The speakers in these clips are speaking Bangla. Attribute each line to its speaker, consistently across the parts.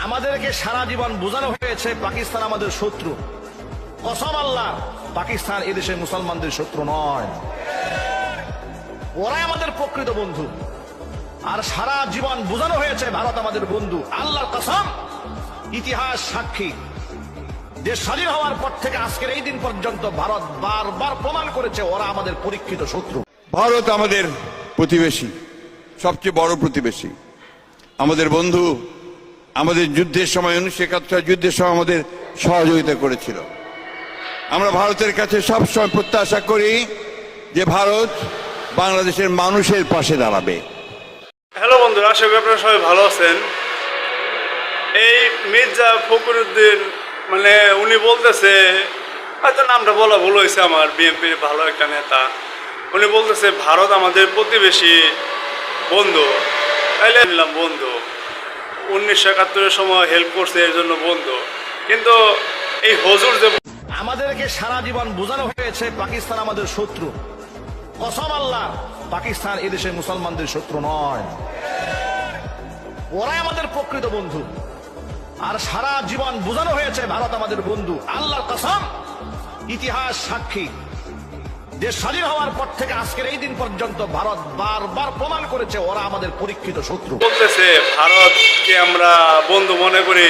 Speaker 1: আমাদেরকে সারা জীবন বোঝানো হয়েছে পাকিস্তান আমাদের শত্রু। কসম আল্লাহ, পাকিস্তান এদেশের মুসলমানদের শত্রু নয়, ওরাই আমাদের প্রকৃত বন্ধু। আর সারা জীবন বোঝানো হয়েছে ভারত আমাদের বন্ধু। আল্লাহর কসম, ইতিহাস সাক্ষী, দেশ স্বাধীন হওয়ার পর থেকে আজকের এই দিন পর্যন্ত ভারত বারবার প্রমাণ করেছে ওরা আমাদের পরীক্ষিত শত্রু।
Speaker 2: ভারত আমাদের প্রতিবেশী, সবচেয়ে বড় প্রতিবেশী, আমাদের বন্ধু। আমাদের যুদ্ধের সময় 1971 যুদ্ধের সময় আমাদের সহযোগিতা করেছিল। আমরা ভারতের কাছে সবসময় প্রত্যাশা করি যে ভারত বাংলাদেশের মানুষের পাশে দাঁড়াবে।
Speaker 3: হ্যালো বন্ধুরা, আশা করি আপনারা সবাই ভালো আছেন। এই মির্জা ফখরুদ্দিন মানে উনি বলতেছে, হয়তো নামটা বলা ভুল হয়েছে আমার, বিএনপির ভালো একটা নেতা। উনি বলতেছে ভারত আমাদের প্রতিবেশী বন্ধু। তাইলে নিলাম বন্ধু, 1971 সময় হেল্প করছে এর জন্য বন্ধু। কিন্তু এই হুজুর যে
Speaker 1: আমাদেরকে সারা জীবন বোঝানো হয়েছে পাকিস্তান আমাদের শত্রু। কসম আল্লাহ, পাকিস্তান এদেশের মুসলমানদের শত্রু নয়, ওরাই আমাদের প্রকৃত বন্ধু। আর সারা জীবন বোঝানো হয়েছে ভারত আমাদের বন্ধু। আল্লাহর কসম, ইতিহাস সাক্ষী, দেশ স্বাধীন হওয়ার পর থেকে আজকের এই দিন পর্যন্ত ভারত বারবার প্রমাণ করেছে ওরা আমাদের পরীক্ষিত শত্রু।
Speaker 3: বলতেছে ভারতকে আমরা বন্ধু মনে করি,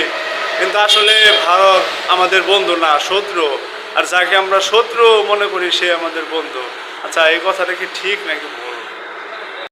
Speaker 3: কিন্তু আসলে ভারত আমাদের বন্ধু না, শত্রু। আর যাকে আমরা শত্রু মনে করি সে আমাদের বন্ধু। আচ্ছা, এই কথাটা কি ঠিক নাকি ভুল?